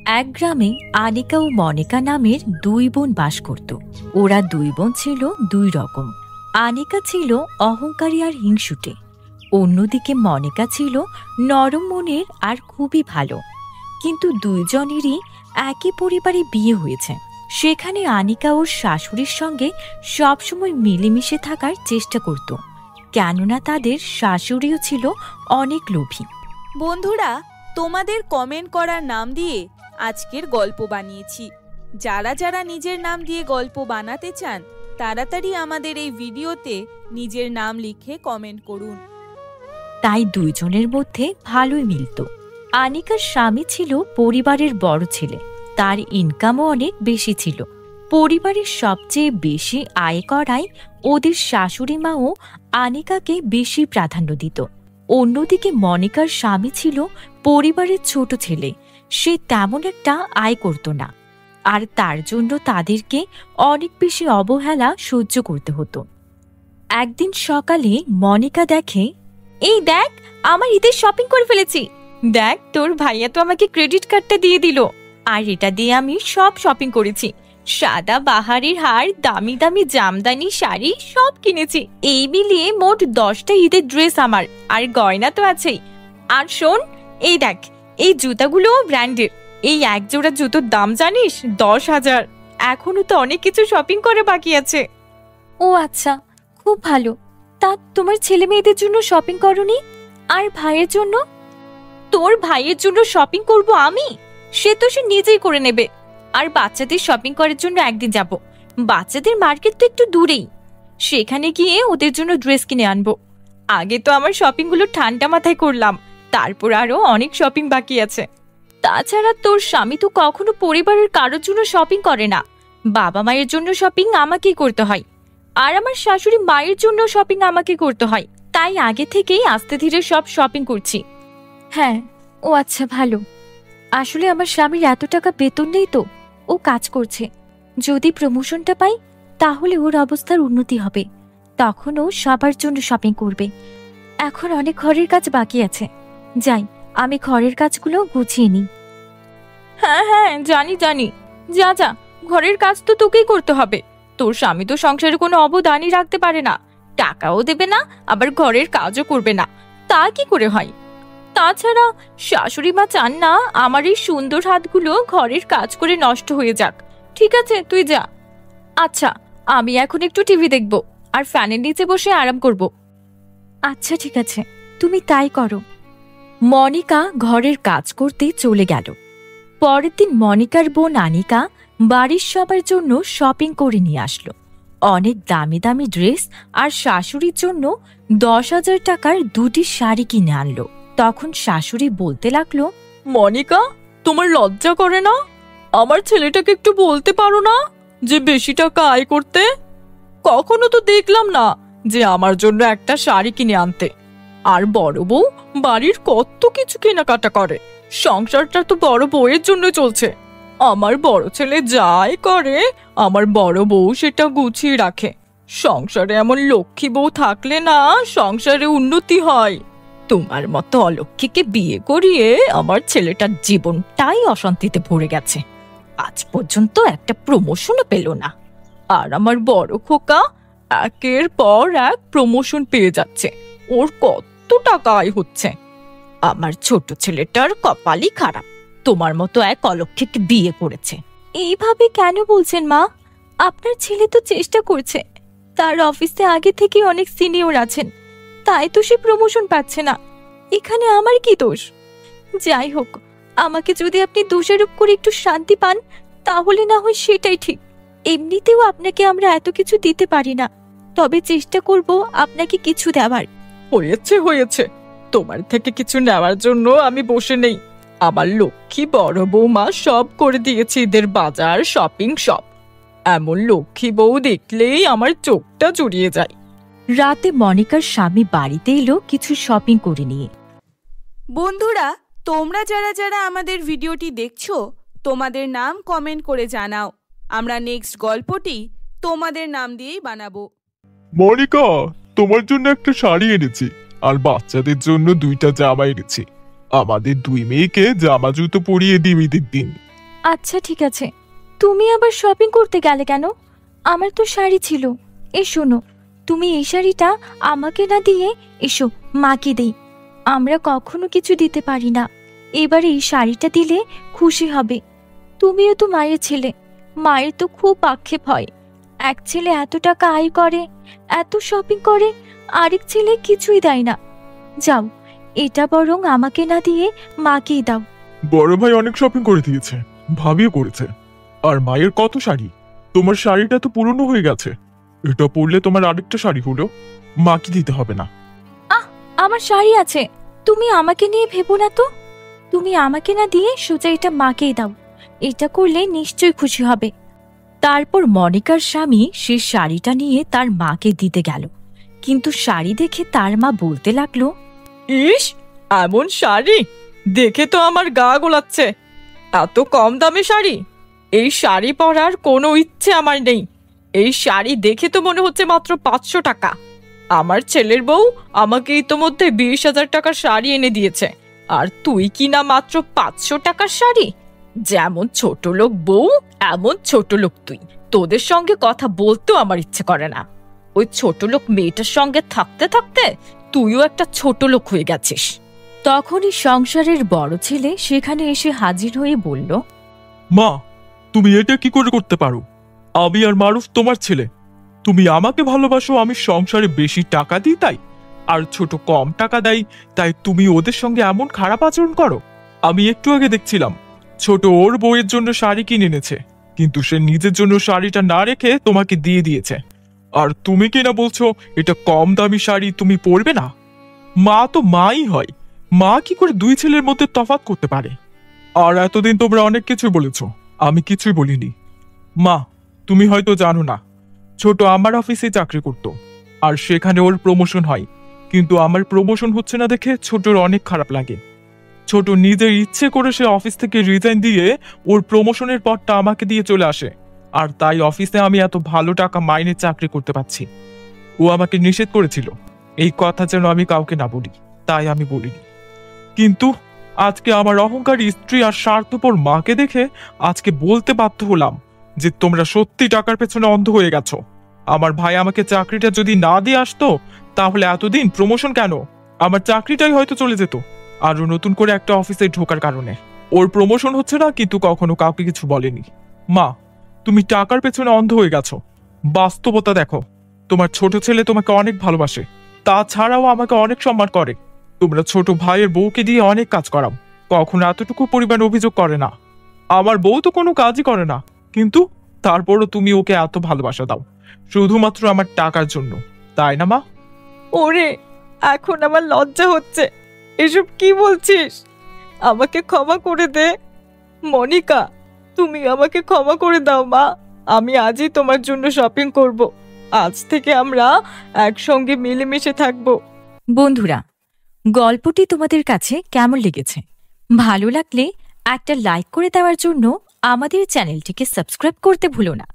এক গ্রামে আনিকা ও মনিকা নামের দুই বোন বাস করত। ওরা দুই বোন ছিল দুই রকম। আনিকা ছিল অহংকারী আর হিংসুটে, অন্যদিকে মনিকা ছিল নরম মনের আর খুবই ভালো। কিন্তু দুইজনেরই একই পরিবারে বিয়ে হয়েছে। সেখানে আনিকা ওর শাশুড়ির সঙ্গে সবসময় মিলেমিশে থাকার চেষ্টা করত, কেননা তাদের শাশুড়িও ছিল অনেক লোভী। বন্ধুরা, তোমাদের কমেন্ট করার নাম দিয়ে আজকের গল্প বানিয়েছি। যারা যারা নিজের নাম দিয়ে গল্প বানাতে চান তাড়াতাড়ি আমাদের এই ভিডিওতে নিজের নাম লিখে কমেন্ট করুন। তাই দুইজনের মধ্যে ভালোই মিলত। আনিকার স্বামী ছিল পরিবারের বড় ছেলে, তার ইনকামও অনেক বেশি ছিল। পরিবারের সবচেয়ে বেশি আয় করায় ওদের শাশুড়ি মাও আনিকাকে বেশি প্রাধান্য দিত। অন্যদিকে মনিকার স্বামী ছিল পরিবারের ছোট ছেলে, সে তেমন একটা আয় করত না, আর তার জন্য তাদেরকে অনেক বেশি অবহেলা সহ্য করতে হতো। একদিন সকালে মনিকা দেখে, এই দেখ, আমার ঈদের শপিং করে ফেলেছি। দেখ, তোর ভাইয়া তো আমাকে ক্রেডিট কার্ডটা দিয়ে দিল, আর এটা দিয়ে আমি সব শপিং করেছি। সাদা বাহারের হার, দামি দামি জামদানি শাড়ি সব কিনেছি। এই মিলিয়ে মোট 10টা ঈদের ড্রেস আমার, আর গয়না তো আছেই। আর শোন, এই দেখ, এই জুতাগুলো ব্র্যান্ডের। এই এক জোড়া জুতোর দাম জানিস? 10,000। এখনো তো অনেক কিছু শপিং করে বাকি আছে। ও আচ্ছা, খুব ভালো। তা তোমার ছেলে মেয়েদের জন্য শপিং করনি? আর ভাইয়ের জন্য? তোর ভাইয়ের জন্য শপিং করব আমি? সে তো সে নিজেই করে নেবে। আর বাচ্চাদের শপিং করার জন্য একদিন যাব। বাচ্চাদের মার্কেট তো একটু দূরেই, সেখানে গিয়ে ওদের জন্য ড্রেস কিনে আনবো। আগে তো আমার শপিংগুলো ঠান্ডা মাথায় করলাম, তারপর আরো অনেক শপিং বাকি আছে। তাছাড়া তোর স্বামী তো কখনো পরিবারের কারোর জন্য শপিং করে না। বাবা মায়ের জন্য শপিং আমাকেই করতে হয়, আর আমার শাশুড়ি মায়ের জন্য শপিং আমাকে করতে হয়। তাই আগে থেকেই আস্তে ধীরে সব শপিং করছি। হ্যাঁ, ও আচ্ছা, ভালো। আসলে আমার স্বামীর এত টাকা বেতন নেই তো, ও কাজ করছে। যদি প্রমোশনটা পাই তাহলে ওর অবস্থার উন্নতি হবে, তখন ও সবার জন্য শপিং করবে। এখন অনেক ঘরের কাজ বাকি আছে, যাই আমি ঘরের কাজগুলো গুছিয়ে নিই। হ্যাঁ হ্যাঁ, জানি জানি, যা যা, ঘরের কাজ তো তোকেই করতে হবে। তোর স্বামী তো সংসারে কোনো অবদানই রাখতে পারে না, টাকাও দেবে না, আবার ঘরের কাজও করবে না, তা কি করে হয়? তাছাড়া শাশুড়ি মা চান না আমার এই সুন্দর হাতগুলো ঘরের কাজ করে নষ্ট হয়ে যাক। ঠিক আছে, তুই যা। আচ্ছা, আমি এখন একটু টিভি দেখব আর ফ্যানের নিচে বসে আরাম করব। আচ্ছা ঠিক আছে, তুমি তাই করো। মনিকা ঘরের কাজ করতে চলে গেল। পরের দিন মনিকার বোন আনিকা বাড়ির সবার জন্য শপিং করে নিয়ে আসলো। অনেক দামি দামি ড্রেস, আর শাশুড়ির জন্য 10,000 টাকার 2টি শাড়ি কিনে আনলো। তখন শাশুড়ি বলতে লাগলো, মনিকা, তোমার লজ্জা করে না? আমার ছেলেটাকে একটু বলতে পারো না যে বেশি টাকা আয় করতে? কখনো তো দেখলাম না যে আমার জন্য একটা শাড়ি কিনে আনতে। আর বড় বউ বাড়ির কত কিছু কেনাকাটা করে, সংসারটা তো বড় বউয়ের জন্য চলছে। আমার বড় ছেলে যাই করে আমার বড় বউ সেটা গুছিয়ে রাখে। সংসারে এমন লক্ষ্মী বউ থাকলে না সংসারে উন্নতি হয়। তোমার মতো অলক্ষ্মীকে বিয়ে করিয়ে আমার ছেলেটার জীবনটাই অশান্তিতে ভরে গেছে। আজ পর্যন্ত একটা প্রমোশনও পেল না, আর আমার বড় খোকা একের পর এক প্রমোশন পেয়ে যাচ্ছে। ওর কত টাকা আয় হচ্ছে। আমার ছোট ছেলেটার কপালই খারাপ, তোমার মতো এক অলক্ষ্মীকে বিয়ে করেছে। এইভাবে কেন বলছেন মা? আপনার ছেলে তো চেষ্টা করছে, তার অফিসে আগে থেকে অনেক সিনিয়র আছেন, তাই তো সে প্রমোশন পাচ্ছে না। এখানে আমার কি দোষ? যাই হোক, আমাকে যদি আপনি দোষারোপ করে একটু শান্তি পান তাহলে না হয় সেটাই ঠিক। এমনিতেও আপনাকে আমরা এত কিছু দিতে পারি না, তবে চেষ্টা করব আপনাকে কিছু দেওয়ার। হয়েছে হয়েছে, তোমার থেকে কিছু নেওয়ার জন্য আমি বসে নেই। আমার লক্ষ্মী বড় বৌমা সব করে দিয়েছে, ঈদের বাজার, শপিং সব। এমন লক্ষ্মী বউ দেখলেই আমার চোখটা জুড়িয়ে যায়। রাতে মনিকার স্বামী বাড়িতে এলো কিছু শপিং করে নিয়ে। বন্ধুরা, তোমরা যারা যারা আমাদের ভিডিওটি দেখছো তোমাদের নাম কমেন্ট করে জানাও। আমরা নেক্সট গল্পটি তোমাদের নাম দিয়েই বানাবো। মনিকা, তোমার জন্য একটা শাড়ি এনেছি, আর বাচ্চাদের জন্য 2টা জামা এনেছি। আমাদের 2 মেয়েকে জামা জুতো পরিয়ে দিই ঈদের দিন। আচ্ছা ঠিক আছে, তুমি আবার শপিং করতে গেলে কেন? আমার তো শাড়ি ছিল। এই শোনো, তুমি এই শাড়িটা আমাকে না দিয়ে এসো মাকে দেই। আমরা কখনো কিছু দিতে পারি না, এবার এই শাড়িটা দিলে খুশি হবে। তুমিও তো মায়ের ছেলে, মায়ের তো খুব আক্ষেপ হয়। এক ছেলে এত টাকা আয় করে, এত শপিং করে, আরেক ছেলে কিছুই দেয় না। যাও, এটা বরং আমাকে না দিয়ে মাকেই দাও। বড় ভাই অনেক শপিং করে দিয়েছে, ভাবিও করেছে। আর মায়ের কত শাড়ি, তোমার শাড়িটা তো পুরনো হয়ে গেছে। এটা পরলে তোমার আরেকটা শাড়ি হলো, মাকে দিতে হবে না। আমার শাড়ি আছে, তুমি আমাকে নিয়ে ভেবো না তো। তুমি আমাকে না দিয়ে সোজা এটা মাকেই দাও, এটা করলে নিশ্চয়ই খুশি হবে। তারপর মনিকার স্বামী সে শাড়িটা নিয়ে তার মাকে দিতে গেল, কিন্তু শাড়ি দেখে তার মা বলতে লাগলো, ইস, এমন শাড়ি দেখে তো আমার গা গোলাচ্ছে। এত কম দামে শাড়ি, এই শাড়ি পরার কোনো ইচ্ছে আমার নেই। এই শাড়ি দেখে তো মনে হচ্ছে মাত্র 500 টাকা। আমার ছেলের বউ আমাকে ইতোমধ্যে 20,000 টাকার শাড়ি এনে দিয়েছে, আর তুই কি না মাত্র 500 টাকার শাড়ি? যেমন ছোট লোক বউ এমন ছোট লোক তুই। তোদের সঙ্গে কথা বলতেও আমার ইচ্ছে করে না। ওই ছোট লোক মেয়েটার সঙ্গে থাকতে থাকতে তুইও একটা ছোট লোক হয়ে গেছিস। তখনই সংসারের বড় ছেলে সেখানে এসে হাজির হয়ে বলল, মা, তুমি এটা কি করে করতে পারো? আমি আর মারুফ তোমার ছেলে। তুমি আমাকে ভালোবাসো, আমি সংসারে বেশি টাকা দিই তাই, আর ছোট কম টাকা দেয় তাই তুমি ওদের সঙ্গে এমন খারাপ আচরণ করো? আমি একটু আগে দেখছিলাম ছোট ওর বউয়ের জন্য শাড়ি কিনে এনেছে, কিন্তু সে নিজের জন্য শাড়িটা না রেখে তোমাকে দিয়ে দিয়েছে। আর তুমি কিনা বলছো এটা কম দামি শাড়ি, তুমি পরবে না? মা তো মাই হয়, মা কি করে দুই ছেলের মধ্যে তফাৎ করতে পারে? আর এতদিন তোমরা অনেক কিছু বলেছ, আমি কিছুই বলিনি। মা, তুমি হয়তো জানো না, ছোট আমার অফিসে চাকরি করত, আর সেখানে ওর প্রমোশন হয়, কিন্তু আমার প্রমোশন হচ্ছে না দেখে ছোটর অনেক খারাপ লাগে। ছোট নিজের ইচ্ছে করে সে অফিস থেকে রিজাইন দিয়ে ওর প্রমোশনের পরটা আমাকে দিয়ে চলে আসে, আর তাই অফিসে আমি এত ভালো টাকা মাইনে চাকরি করতে পারছি। ও আমাকে নিষেধ করেছিল এই কথা যেন আমি কাউকে না বলি, তাই আমি বলিনি। কিন্তু আজকে আমার অহংকারী স্ত্রী আর স্বার্থপর মাকে দেখে আজকে বলতে বাধ্য হলাম যে তোমরা সত্যি টাকার পেছনে অন্ধ হয়ে গেছো। আমার ভাই আমাকে চাকরিটা যদি না দিয়ে আসতো তাহলে এতদিন প্রমোশন কেন, আমার চাকরিটাই হয়তো চলে যেত। আরো নতুন করে একটা অফিসে ঢোকার কারণে ওর প্রমোশন হচ্ছে না, কিন্তু কখনো কাউকে কিছু বলেনি। মা, তুমি টাকার পেছনে অন্ধ হয়ে গেছো। বাস্তবতা দেখো, তোমার ছোট ছেলে তোমাকে অনেক ভালোবাসে, তাছাড়াও আমাকে অনেক সম্মান করে। তোমরা ছোট ভাইয়ের বউকে দিয়ে অনেক কাজ করাও, কখনো এতটুকু পরিমাণ অভিযোগ করে না। আমার বউ তো কোনো কাজই করে না, কিন্তু তারপরও তুমি ওকে এত ভালোবাসা দাও শুধুমাত্র আমার টাকার জন্য, তাই না মা? ওরে, এখন আমার লজ্জা হচ্ছে। এসব কি বলছিস? আমাকে ক্ষমা করে দে। মনিকা, তুমি আমাকে ক্ষমা করে দাও মা। আমি আজই তোমার জন্য শপিং করব। আজ থেকে আমরা একসঙ্গে মিলেমিশে থাকবো। বন্ধুরা, গল্পটি তোমাদের কাছে কেমন লেগেছে? ভালো লাগলে একটা লাইক করে দেওয়ার জন্য আমাদের চ্যানেলটিকে সাবস্ক্রাইব করতে ভুলো না।